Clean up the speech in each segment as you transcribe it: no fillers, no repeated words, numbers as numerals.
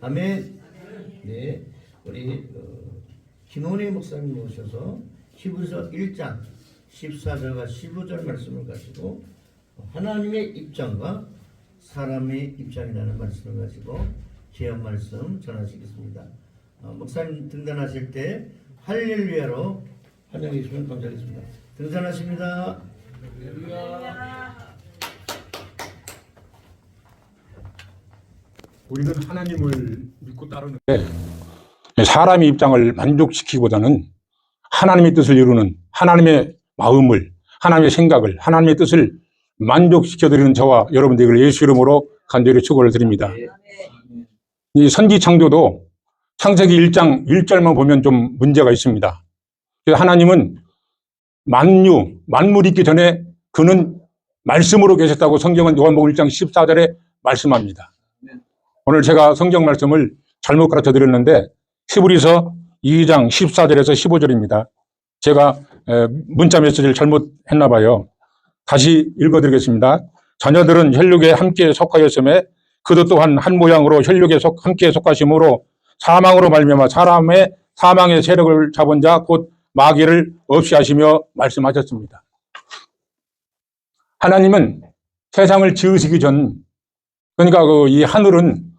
아멘. 네, 우리 김원희 목사님 모셔서 히브리서 1장 14절과 15절 말씀을 가지고 하나님의 입장과 사람의 입장이라는 말씀을 가지고 귀한 말씀 전하시겠습니다. 목사님 등단하실 때 할렐루야로 환영해 주시면 감사하겠습니다. 등산하십니다. 우리는 하나님을 믿고 따르는데 사람의 입장을 만족시키기보다는 하나님의 뜻을 이루는 하나님의 마음을, 하나님의 생각을, 하나님의 뜻을 만족시켜드리는 저와 여러분들 예수 이름으로 간절히 축원을 드립니다. 이 선지 창조도 창세기 1장 1절만 보면 좀 문제가 있습니다. 그래서 하나님은 만물이 있기 전에 그는 말씀으로 계셨다고 성경은 요한복음 1장 14절에 말씀합니다. 오늘 제가 성경 말씀을 잘못 가르쳐 드렸는데 히브리서 2장 14절에서 15절입니다. 제가 문자 메시지를 잘못했나 봐요. 다시 읽어드리겠습니다. 자녀들은 혈육에 함께 속하였음에 그도 또한 한 모양으로 혈육에 함께 속하심으로 사망으로 말미암아 사람의 사망의 세력을 잡은 자 곧 마귀를 없이 하시며 말씀하셨습니다. 하나님은 세상을 지으시기 전, 그러니까 이 하늘은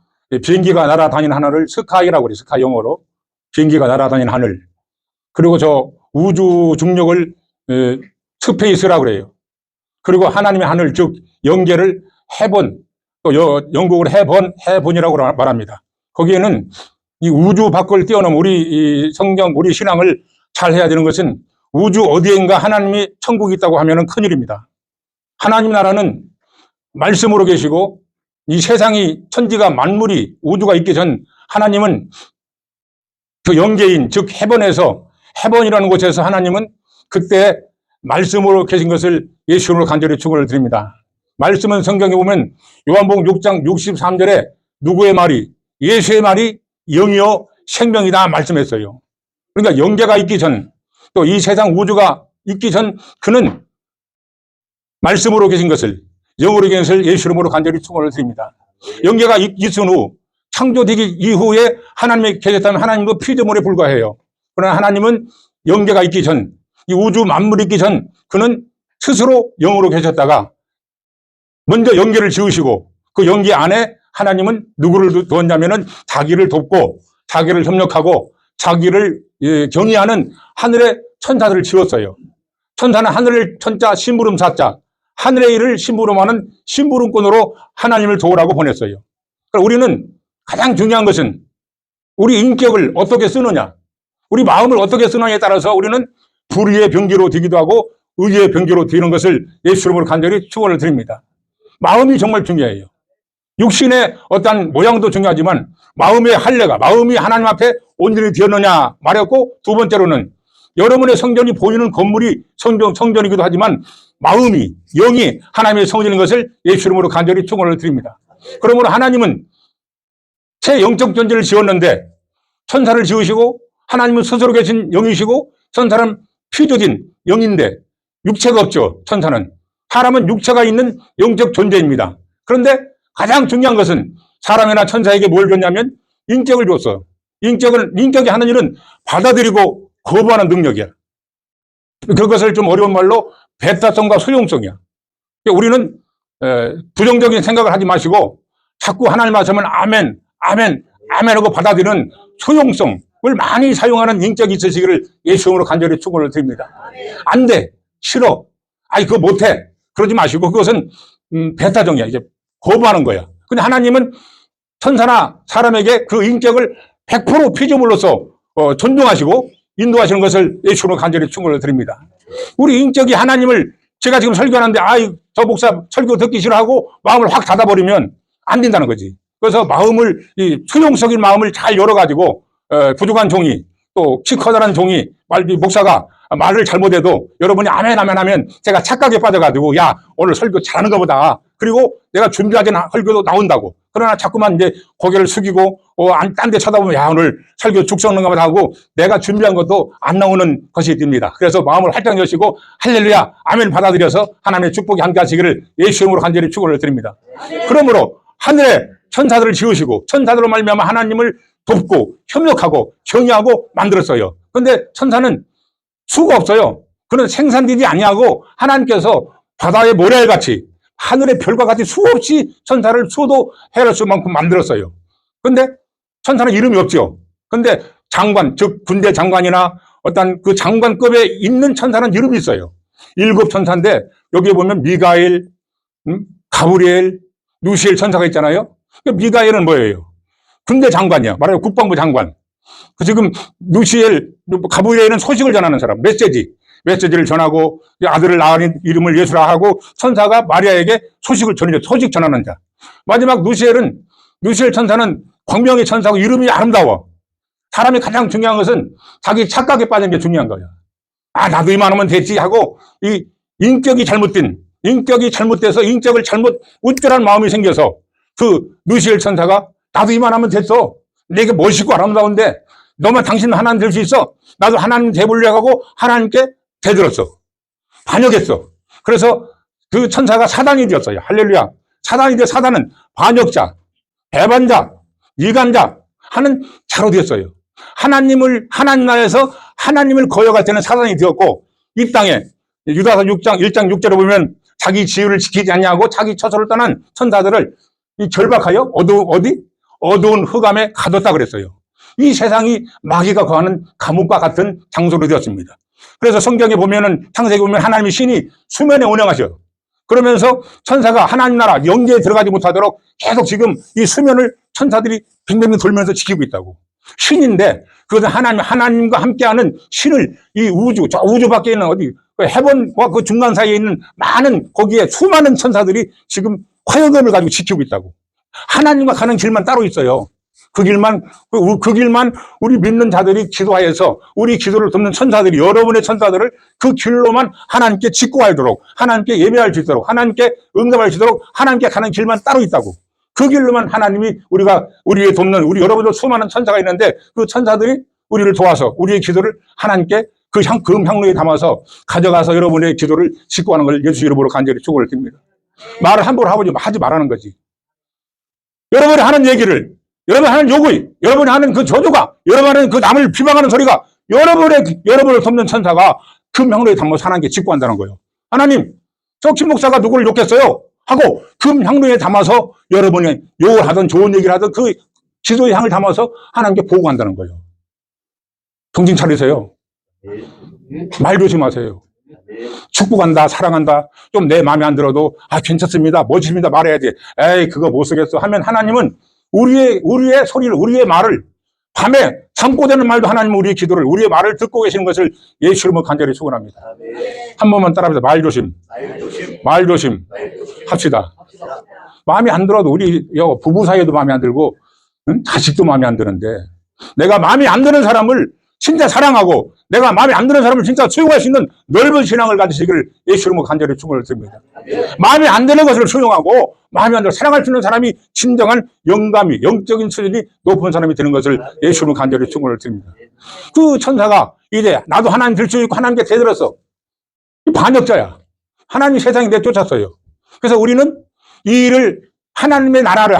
비행기가 날아다니는 하늘을 스카이라고 그래요. 스카이 영어로 비행기가 날아다니는 하늘. 그리고 저 우주 중력을 스페이스라고 그래요. 그리고 하나님의 하늘, 즉 영계를 헤븐, 또 영국으로 헤븐이라고 말합니다. 거기에는 이 우주 밖을 뛰어넘은 우리 성경, 우리 신앙을 잘 해야 되는 것은 우주 어디엔가 하나님이 천국이 있다고 하면 큰일입니다. 하나님 나라는 말씀으로 계시고 이 세상이 천지가 만물이 우주가 있기 전 하나님은 그 영계인 즉 헤븐에서 헤븐이라는 곳에서 하나님은 그때 말씀으로 계신 것을 예수님으로 간절히 축원을 드립니다. 말씀은 성경에 보면 요한복음 6장 63절에 누구의 말이 예수의 말이 영이요 생명이다 말씀했어요. 그러니까 영계가 있기 전 또 이 세상 우주가 있기 전 그는 말씀으로 계신 것을 영으로 계신 것을 예수 이름으로 간절히 축원을 드립니다. 영계가 있은 후 창조되기 이후에 하나님이 계셨다면 하나님도 피조물에 불과해요. 그러나 하나님은 영계가 있기 전, 이 우주 만물이 있기 전 그는 스스로 영으로 계셨다가 먼저 영계를 지으시고 그 영계 안에 하나님은 누구를 두었냐면은 자기를 돕고 자기를 협력하고 자기를 경외하는 하늘의 천사들을 지었어요. 천사는 하늘의 천자 심부름 사자, 하늘의 일을 심부름하는 심부름꾼으로 하나님을 도우라고 보냈어요. 그러니까 우리는 가장 중요한 것은 우리 인격을 어떻게 쓰느냐, 우리 마음을 어떻게 쓰느냐에 따라서 우리는 불의의 병기로 되기도 하고 의의 병기로 되는 것을 예수 이름으로 간절히 축원을 드립니다. 마음이 정말 중요해요. 육신의 어떠한 모양도 중요하지만 마음의 할례가, 마음이 하나님 앞에 온전히 되었느냐 말했고, 두 번째로는 여러분의 성전이 보이는 건물이 성전이기도 하지만 마음이, 영이 하나님의 성전인 것을 예수 이름으로 간절히 축원을 드립니다. 그러므로 하나님은 새 영적 존재를 지었는데 천사를 지으시고 하나님은 스스로 계신 영이시고 천사는 피조진 영인데 육체가 없죠. 천사는. 사람은 육체가 있는 영적 존재입니다. 그런데 가장 중요한 것은 사람이나 천사에게 뭘 줬냐면 인격을 줬어. 인격이 하는 일은 받아들이고 거부하는 능력이야. 그것을 좀 어려운 말로 배타성과 수용성이야. 우리는 부정적인 생각을 하지 마시고 자꾸 하나님 말씀은 아멘, 아멘, 아멘 하고 받아들이는 수용성을 많이 사용하는 인격이 있으시기를 예수님으로 간절히 축원을 드립니다. 안 돼, 싫어, 아니 그거 못해, 그러지 마시고 그것은 배타적이야. 이제 거부하는 거야. 근데 하나님은 천사나 사람에게 그 인격을 100% 피조물로서 존중하시고 인도하시는 것을 예수님으로 간절히 축원을 드립니다. 우리 인격이 하나님을, 제가 지금 설교하는데 저 목사 설교 듣기 싫어하고 마음을 확 닫아버리면 안 된다는 거지. 그래서 마음을, 이 수용적인 마음을 잘 열어가지고 부족한 종이, 또 키 커다란 종이, 목사가 말을 잘못해도 여러분이 아멘 아멘 하면 제가 착각에 빠져가지고 야 오늘 설교 잘하는가 보다, 그리고 내가 준비하지 않은 설교도 나온다고. 그러나 자꾸만 이제 고개를 숙이고 딴 데 쳐다보면 야 오늘 설교 죽 썩는가 보다 하고 내가 준비한 것도 안 나오는 것이 됩니다. 그래서 마음을 활짝 여시고 할렐루야 아멘 받아들여서 하나님의 축복이 함께 하시기를 예수 이름으로 간절히 축원을 드립니다. 그러므로 하늘에 천사들을 지으시고 천사들로 말미암아 하나님을 돕고 협력하고 경외하고 만들었어요. 그런데 천사는 수가 없어요. 그는 생산되지 아니하고 하나님께서 바다의 모래알같이 하늘의 별과 같이 수없이 천사를 수도 헤아릴 수만큼 만들었어요. 그런데 천사는 이름이 없죠. 그런데 장관, 즉 군대 장관이나 어떤 그 장관급에 있는 천사는 이름이 있어요. 7 천사인데 여기에 보면 미가엘, 가브리엘, 누시엘 천사가 있잖아요. 미가엘은 뭐예요? 군대 장관이야. 말하자면 국방부 장관. 지금 누시엘, 가브리엘은 소식을 전하는 사람, 메시지를 전하고 아들을 낳은 이름을 예수라 하고 천사가 마리아에게 소식을 전해줘. 소식 전하는 자. 마지막 누시엘 천사는 광명의 천사고 이름이 아름다워. 사람이 가장 중요한 것은 자기 착각에 빠진 게 중요한 거야. 아, 나도 이만하면 됐지 하고 이 인격이 잘못돼서 인격을 잘못 우쭐한 마음이 생겨서 그 누시엘 천사가 나도 이만하면 됐어. 내게 멋있고 아름다운데 너만 당신 하나님 될 수 있어. 나도 하나님 돼보려고 하고 하나님께 대들었어. 반역했어. 그래서 그 천사가 사단이 되었어요. 할렐루야. 사단이 되어 사단은 반역자, 배반자, 이간자 하는 자로 되었어요. 하나님 나라에서 하나님을 거역할 때는 사단이 되었고 이 땅에 유다서 6장 1장 6절에 보면 자기 지위를 지키지 않냐고 자기 처소를 떠난 천사들을 결박하여 어두운 흑암에 가뒀다 그랬어요. 이 세상이 마귀가 거하는 감옥과 같은 장소로 되었습니다. 그래서 성경에 보면은 창세기 보면 하나님의 신이 수면에 운행하셔. 그러면서 천사가 하나님 나라 영계에 들어가지 못하도록 계속 지금 이 수면을 천사들이 빙빙 돌면서 지키고 있다고. 신인데 그것은 하나님과 함께하는 신을 이 저 우주 밖에 있는 그 해본과 그 중간 사이에 있는 거기에 수많은 천사들이 지금 화요금을 가지고 지키고 있다고. 하나님과 가는 길만 따로 있어요. 그 길만 우리 믿는 자들이 기도하여서 우리 기도를 돕는 천사들이 여러분의 천사들을 그 길로만 하나님께 직구하도록 하나님께 예배할 수 있도록 하나님께 응답할 수 있도록 하나님께 가는 길만 따로 있다고. 그 길로만 하나님이 우리의 돕는 우리 여러분들 수많은 천사가 있는데 그 천사들이 우리를 도와서 우리의 기도를 하나님께 그 향로에 담아서 가져가서 여러분의 기도를 직구하는 걸 예수 이름으로 간절히 축원을 드립니다. 말을 함부로 하지 말라는 거지. 여러분이 하는 얘기를 여러분이 하는 요구, 여러분이 하는 그 저주가, 여러분이 하는 그 남을 비방하는 소리가 여러분을 돕는 천사가 금향로에 담아서 하나님께 직구한다는 거예요. 하나님, 저 김 목사가 누구를 욕했어요? 하고 금향로에 담아서 여러분이 욕을 하든 좋은 얘기를 하든 그 기도의 향을 담아서 하나님께 보고한다는 거예요. 정신 차리세요. 말 조심하세요. 축복한다, 사랑한다, 좀 내 마음에 안 들어도 괜찮습니다, 멋집니다 말해야 돼. 에이 그거 못 쓰겠어 하면 하나님은 우리의 소리를, 우리의 말을 밤에 잠꼬 되는 말도 하나님은 우리의 기도를, 우리의 말을 듣고 계시는 것을 예수 이름으로 간절히 축원합니다. 한 번만 따라합니다. 말 조심 합시다. 마음에 안 들어도 우리 부부 사이에도 마음에 안 들고 자식도 마음에 안 드는데 내가 마음에 안 드는 사람을 진짜 사랑하고 내가 마음에 안 드는 사람을 진짜 수용할 수 있는 넓은 신앙을 가지시기를 예수 이름으로 간절히 축원을 드립니다. 마음에 안 드는 것을 수용하고 마음에 안 들어 사랑할 수 있는 사람이 진정한 영감이, 영적인 수준이 높은 사람이 되는 것을 예수 이름으로 간절히 축원을 드립니다. 그 천사가 이제 나도 하나님 될 수 있고 하나님께 대들었어. 반역자야. 하나님 세상에 내쫓았어요. 그래서 우리는 이 일을 하나님의 나라를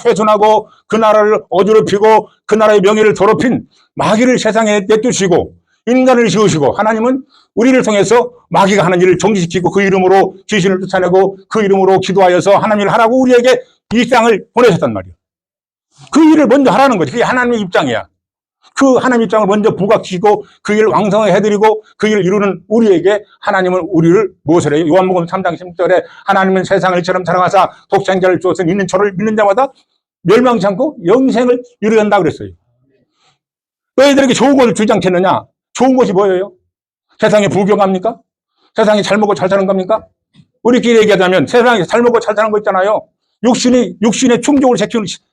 훼손하고 그 나라를 어지럽히고 그 나라의 명예를 더럽힌 마귀를 세상에 내쫓으시고 인간을 지으시고 하나님은 우리를 통해서 마귀가 하는 일을 정지시키고 그 이름으로 귀신을 쫓아내고 그 이름으로 기도하여서 하나님을 하라고 우리에게 이 땅을 보내셨단 말이에요. 그 일을 먼저 하라는 거지. 그게 하나님의 입장이야. 그 하나님 입장을 먼저 부각시키고 그 일을 왕성하게 해드리고 그 일을 이루는 우리에게 하나님은 우리를 무엇을 해요? 요한복음 3장 16절에 하나님은 세상을 이처럼 사랑하사 독생자를 주어서 있는 저를 믿는 자마다 멸망치 않고 영생을 이루게 한다 그랬어요. 너희들에게 좋은 것을 주지 않겠느냐? 좋은 것이 뭐예요? 세상에 부경합니까? 세상에 잘 먹고 잘 사는 겁니까? 우리끼리 얘기하자면 세상에 잘 먹고 잘 사는 거 있잖아요. 육신의 충족을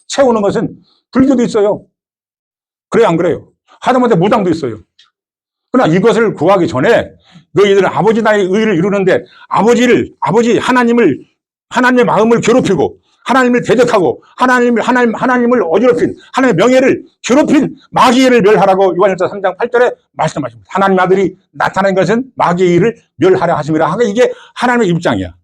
채우는 것은 불교도 있어요. 그래요, 안 그래요? 하다못해 무당도 있어요. 그러나 이것을 구하기 전에 너희들은 아버지 나의 의를 이루는데 하나님의 마음을 괴롭히고 하나님을 대적하고 하나님을 어지럽힌 하나님의 명예를 괴롭힌 마귀를 멸하라고 요한일서 3장 8절에 말씀하십니다. 하나님 아들이 나타난 것은 마귀의 일을 멸하려 하심이라 하고 이게 하나님의 입장이야.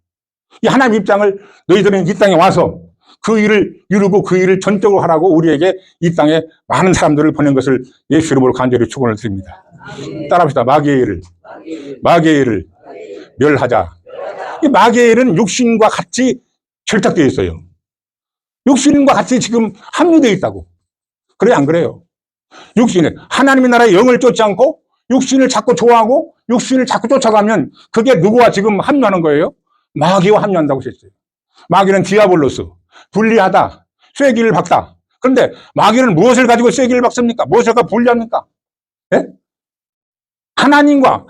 이 하나님의 입장을 너희들은 이 땅에 와서 그 일을 이루고 그 일을 전적으로 하라고 우리에게 이 땅에 많은 사람들을 보낸 것을 예수 이름으로 간절히 축원을 드립니다. 따라합시다. 마귀의 일을 멸하자. 이 마귀의 일은 육신과 같이 결탁되어 있어요. 육신과 같이 지금 합류되어 있다고. 그래, 안 그래요? 육신에 하나님의 나라의 영을 쫓지 않고 육신을 자꾸 좋아하고 육신을 자꾸 쫓아가면 그게 누구와 지금 합류하는 거예요? 마귀와 합류한다고 했어요. 마귀는 디아볼로스, 분리하다, 쐐기를 박다. 그런데 마귀는 무엇을 가지고 쐐기를 박습니까? 무엇을 가지고 분리합니까? 예? 하나님과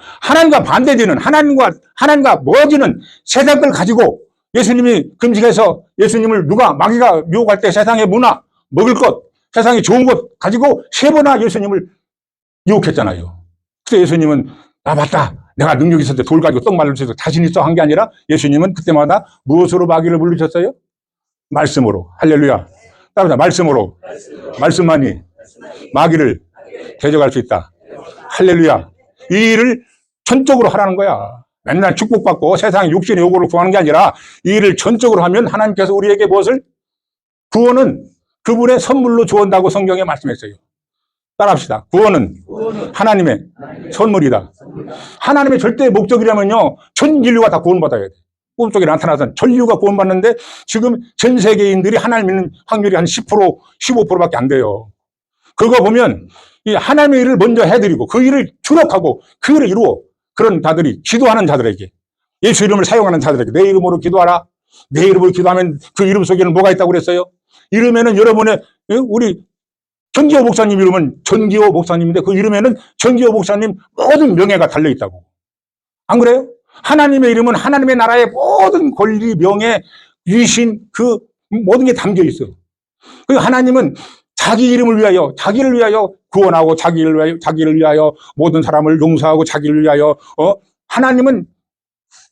반대되는 하나님과 멀어지는 세상 걸 가지고 예수님이 금식해서 예수님을 마귀가 유혹할 때 세상의 문화, 먹을 것, 세상에 좋은 것 가지고 3번이나 예수님을 유혹했잖아요. 그래서 예수님은 맞다. 내가 능력이 있을 때 돌 가지고 떡 말릴 수 있어. 자신 있어 한 게 아니라 예수님은 그때마다 무엇으로 마귀를 물리셨어요? 말씀으로. 할렐루야. 따라서 말씀으로. 말씀만이 마귀를 대적할 수 있다. 할렐루야. 이 일을 전적으로 하라는 거야. 맨날 축복받고 세상의 육신의 요구를 구하는 게 아니라 이 일을 전적으로 하면 하나님께서 우리에게 무엇을? 구원은 그분의 선물로 주온다고 성경에 말씀했어요. 따라합시다. 구원은 하나님의 선물이다. 하나님의 절대 목적이라면요, 전 인류가 다 구원받아야 돼. 꿈속에 나타나서 전류가 구원받는데 지금 전 세계인들이 하나님 믿는 확률이 한 10%, 15%밖에 안 돼요. 그거 보면 이 하나님의 일을 먼저 해드리고 그 일을 주력하고 그 일을 이루어 그런 자들이 기도하는 자들에게 예수 이름을 사용하는 자들에게 내 이름으로 기도하라. 내 이름으로 기도하면 그 이름 속에는 뭐가 있다고 그랬어요? 이름에는 여러분의 우리 전기호 목사님 이름은 전기호 목사님인데 그 이름에는 전기호 목사님 모든 명예가 달려있다고. 안 그래요? 하나님의 이름은 하나님의 나라의 모든 권리, 명예, 위신 그 모든 게 담겨 있어. 그 하나님은 자기 이름을 위하여, 자기를 위하여 구원하고 자기를 위하여 모든 사람을 용서하고 자기를 위하여 하나님은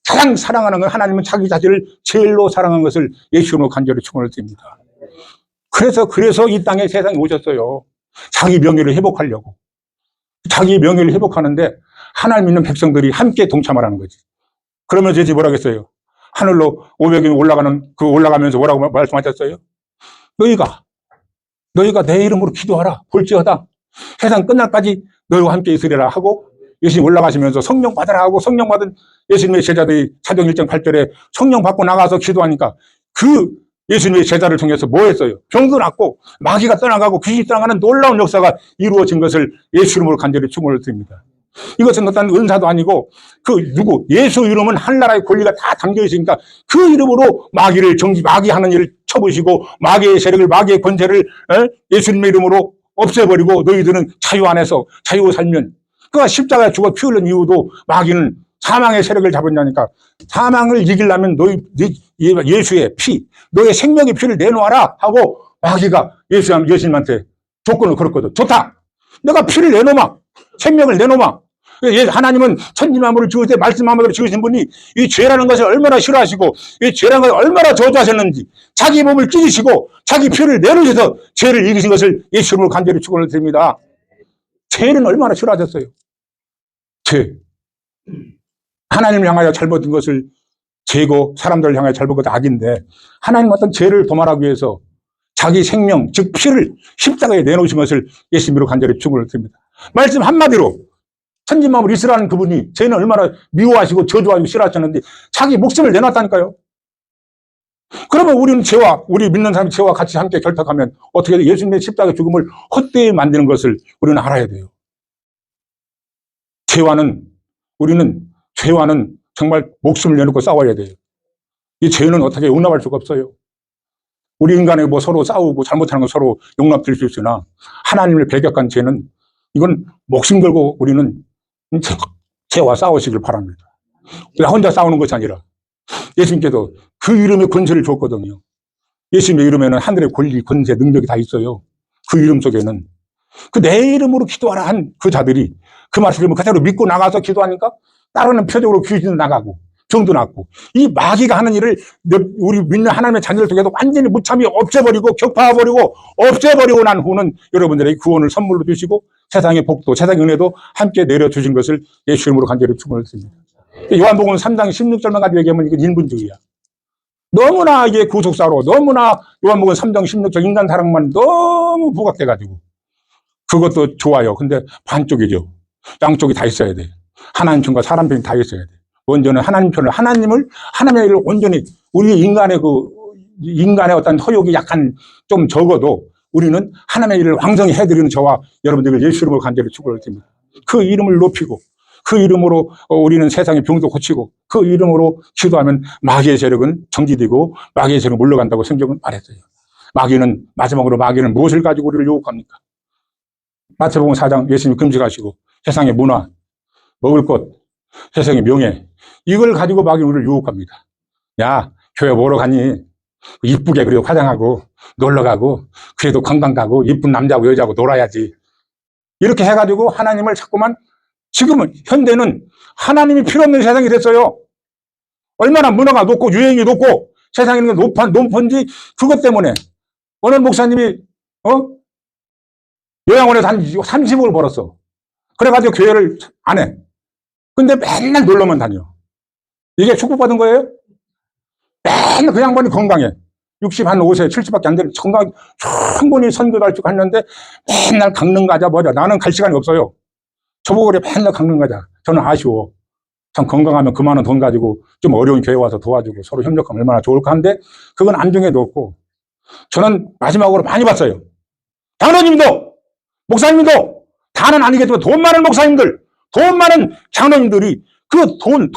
가장 사랑하는 건 하나님은 자기 자신을 제일로 사랑한 것을 예수로 간절히 축원을 드립니다. 그래서 이 땅에 세상에 오셨어요. 자기 명예를 회복하려고. 자기 명예를 회복하는데 하나님 믿는 백성들이 함께 동참하라는 거지. 그러면 제지 뭐라겠어요? 하늘로 500이 올라가면서 뭐라고 말씀하셨어요? 너희가 내 이름으로 기도하라. 볼지어다. 세상 끝날까지 너희와 함께 있으리라 하고 예수님 올라가시면서 성령 받으라 하고 성령 받은 예수님의 제자들이 사도행 1장 8절에 성령 받고 나가서 기도하니까 그 예수님의 제자를 통해서 뭐 했어요? 병도 낫고 마귀가 떠나가고 귀신이 떠나가는 놀라운 역사가 이루어진 것을 예수 이름으로 간절히 축원을 드립니다. 이것은 어떤 은사도 아니고 예수 이름은 하늘나라의 권리가 다 담겨 있으니까 그 이름으로 마귀 하는 일을 쳐보시고 마귀의 세력을 마귀의 권세를 예수님의 이름으로 없애버리고 너희들은 자유 안에서 자유 살면 그가 십자가에 죽어 피 흘린 이유도 마귀는 사망의 세력을 잡았냐니까 사망을 이기려면 예수의 피, 너의 생명의 피를 내놓아라 하고 마귀가 예수님한테 조건을 걸었거든. 좋다. 내가 피를 내놓으마. 생명을 내놓으마. 하나님은 천지만물을 지을 때 말씀 한마디로 지으신 분이 이 죄라는 것을 얼마나 싫어하시고 이 죄라는 것을 얼마나 저주하셨는지 자기 몸을 찢으시고 자기 피를 내놓으셔서 죄를 이기신 것을 예수님으로 간절히 축원을 드립니다. 죄는 얼마나 싫어하셨어요. 죄. 하나님을 향하여 잘못된 것을 죄고 사람들을 향하여 잘못된 것은 악인데 하나님 어떤 죄를 도말하기 위해서 자기 생명 즉 피를 십자가에 내놓으신 것을 예수님으로 간절히 축원을 드립니다. 말씀 한마디로 천지만물 이스라엘 그분이 죄는 얼마나 미워하시고 저주하시고 싫어하셨는데 자기 목숨을 내놨다니까요. 그러면 우리 믿는 사람이 죄와 같이 함께 결탁하면 어떻게 예수님의 십자가 죽음을 헛되이 만드는 것을 우리는 알아야 돼요. 죄와는 정말 목숨을 내놓고 싸워야 돼요. 이 죄는 어떻게 용납할 수가 없어요. 우리 인간이 서로 싸우고 잘못하는 건 서로 용납될 수 있으나 하나님을 배격한 죄는 이건 목숨 걸고 우리는 죄와 싸우시길 바랍니다. 나 혼자 싸우는 것이 아니라 예수님께서 그 이름의 권세를 줬거든요. 예수님의 이름에는 하늘의 권리, 권세, 능력이 다 있어요. 그 이름 속에는 그 내 이름으로 기도하라 한 그 자들이 그 말씀을 그대로 믿고 나가서 기도하니까 따르는 표적으로 귀신도 나가고 병도 낫고 이 마귀가 하는 일을 우리 믿는 하나님의 자녀들 통해서 완전히 무참히 없애버리고 격파해버리고 없애버리고 난 후는 여러분들에게 구원을 선물로 주시고 세상의 복도 세상의 은혜도 함께 내려주신 것을 예수 이름으로 간절히 축원을 드립니다. 요한복음 3장 16절만 가지고 얘기하면 이건 인본주의야. 너무나 이게 구속사로, 너무나 요한복음 3장 16절 인간 사랑만 너무 부각돼가지고. 그것도 좋아요. 근데 반쪽이죠. 양쪽이 다 있어야 돼. 하나님 편과 사람 편이 다 있어야 돼. 먼저는 하나님 편을, 하나님의 일을 온전히, 우리 인간의 어떤 허욕이 약간 좀 적어도 우리는 하나님의 일을 왕성히 해드리는 저와 여러분들 예수 이름으로 간절히 축복을 드립니다. 그 이름을 높이고, 그 이름으로 우리는 세상의 병도 고치고, 그 이름으로 기도하면 마귀의 세력은 정지되고 마귀의 세력은 물러간다고 성경은 말했어요. 마지막으로 마귀는 무엇을 가지고 우리를 유혹합니까? 마태복음 4장 예수님 금식하시고 세상의 문화, 먹을 것, 세상의 명예, 이걸 가지고 마귀는 우리를 유혹합니다. 야, 교회 뭐로 가니? 이쁘게 그리고 화장하고 놀러가고 그래도 관광 가고 이쁜 남자하고 여자하고 놀아야지. 이렇게 해가지고 하나님을 자꾸만, 지금은 현대는 하나님이 필요 없는 세상이 됐어요. 얼마나 문화가 높고 유행이 높고 세상에 있는 게 높은지 그것 때문에 어느 목사님이 요양원에서 한 30억을 벌었어. 그래가지고 교회를 안 해. 근데 맨날 놀러만 다녀. 이게 축복받은 거예요? 맨날 그 양반이 건강해. 65세, 70밖에 안 되는 건강, 충분히 선교도 할 줄 갔는데 맨날 강릉 가자, 뭐자. 나는 갈 시간이 없어요. 저보고 그래, 맨날 강릉 가자. 저는 아쉬워. 참 건강하면 그 많은 돈 가지고 좀 어려운 교회 와서 도와주고 서로 협력하면 얼마나 좋을까 하는데 그건 안중에 놓고 저는 마지막으로 많이 봤어요. 장로님도, 목사님도, 다는 아니겠지만 돈 많은 목사님들, 돈 많은 장로님들이 그 돈에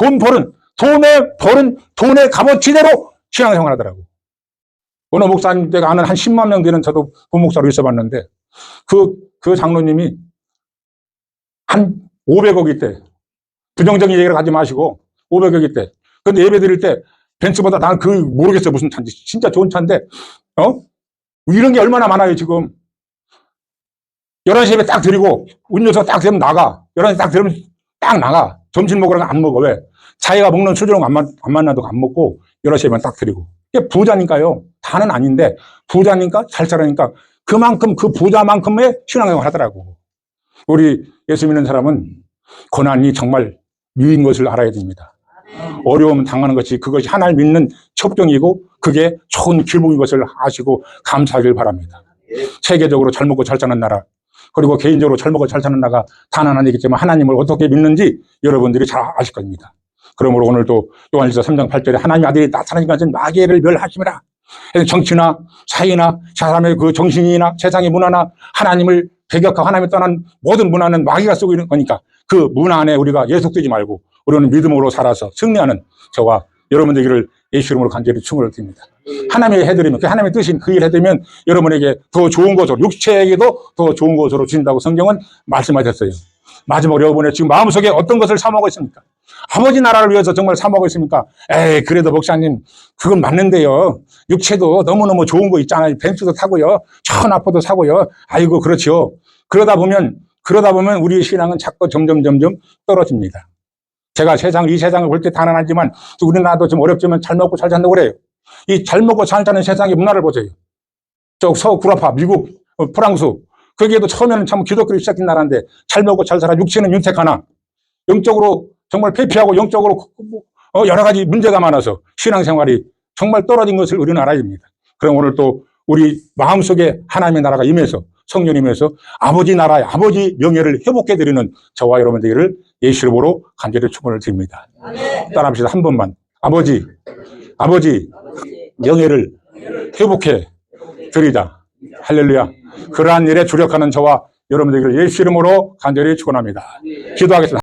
버는 돈의 값어치대로 신앙생활 하더라고. 어느 목사님 때가 아는 한 10만 명 되는 저도 부목사로 있어봤는데 그 장로님이 한 500억일 때, 부정적인 얘기를 하지 마시고 500억일 때, 근데 예배 드릴 때 벤츠보다 나는 모르겠어요. 무슨 차인지. 진짜 좋은 차인데, 이런 게 얼마나 많아요, 지금. 11시 예배 딱 드리고, 음료수 딱 되면 나가. 11시 딱 되면 딱 나가. 점심 먹으라고 안 먹어. 왜? 자기가 먹는 수준으로 안 만나도 안 먹고, 11시 예배만 딱 드리고. 이게 부자니까요. 다는 아닌데, 부자니까, 잘 살아니까, 그만큼, 그 부자만큼의 신앙생활을 하더라고. 우리 예수 믿는 사람은 고난이 정말 미인 것을 알아야 됩니다. 어려움 당하는 것이 그것이 하나님 믿는 첩종이고 그게 좋은 길목인 것을 아시고 감사하길 바랍니다. 세계적으로 잘 먹고 잘 사는 나라, 그리고 개인적으로 잘 먹고 잘 사는 나라가 단 하나이겠지만 하나님을 어떻게 믿는지 여러분들이 잘 아실 겁니다. 그러므로 오늘도 요한일서 3장 8절에 하나님의 아들이 나타나신 것은 마귀를 멸하심이라. 정치나 사회나 사람의 그 정신이나 세상의 문화나 하나님을 배격하고 하나님을 떠난 모든 문화는 마귀가 쓰고 있는 거니까 그 문화 안에 우리가 예속되지 말고 우리는 믿음으로 살아서 승리하는 저와 여러분들에게를 예수 이름으로 간절히 충고를 드립니다. 하나님이 해드리면, 그 하나님의 뜻인 그 일 해드리면 여러분에게 더 좋은 것으로, 육체에게도 더 좋은 것으로 주신다고 성경은 말씀하셨어요. 마지막으로 여러분의 지금 마음속에 어떤 것을 사모하고 있습니까? 아버지 나라를 위해서 정말 사모하고 있습니까? 에이, 그래도 목사님, 그건 맞는데요. 육체도 너무너무 좋은 거 있잖아요. 벤츠도 타고요. 천아포도 사고요. 아이고, 그렇죠. 그러다 보면 우리의 신앙은 자꾸 점점 떨어집니다. 제가 이 세상을 볼 때 단언하지만 우리나라도 좀 어렵지만 잘 먹고 잘 산다고 그래요. 이 잘 먹고 잘 사는 세상의 문화를 보세요. 서구라파, 미국, 프랑스. 거기에도 처음에는 참 기독교를 시작한 나라인데 잘 먹고 잘 살아 육체는 윤택하나 영적으로 정말 회피하고 영적으로 여러 가지 문제가 많아서 신앙생활이 정말 떨어진 것을 우리는 알아야 됩니다. 그럼 오늘 또 우리 마음속에 하나님의 나라가 임해서 성령이 임해서 아버지 나라의 아버지 명예를 회복해드리는 저와 여러분들을 예수 이름으로 간절히 축원을 드립니다. 따라합시다. 한 번만. 아버지 명예를 회복해 드리자. 할렐루야. 그러한 일에 주력하는 저와 여러분들에게 예수 이름으로 간절히 축원합니다. 기도하겠습니다.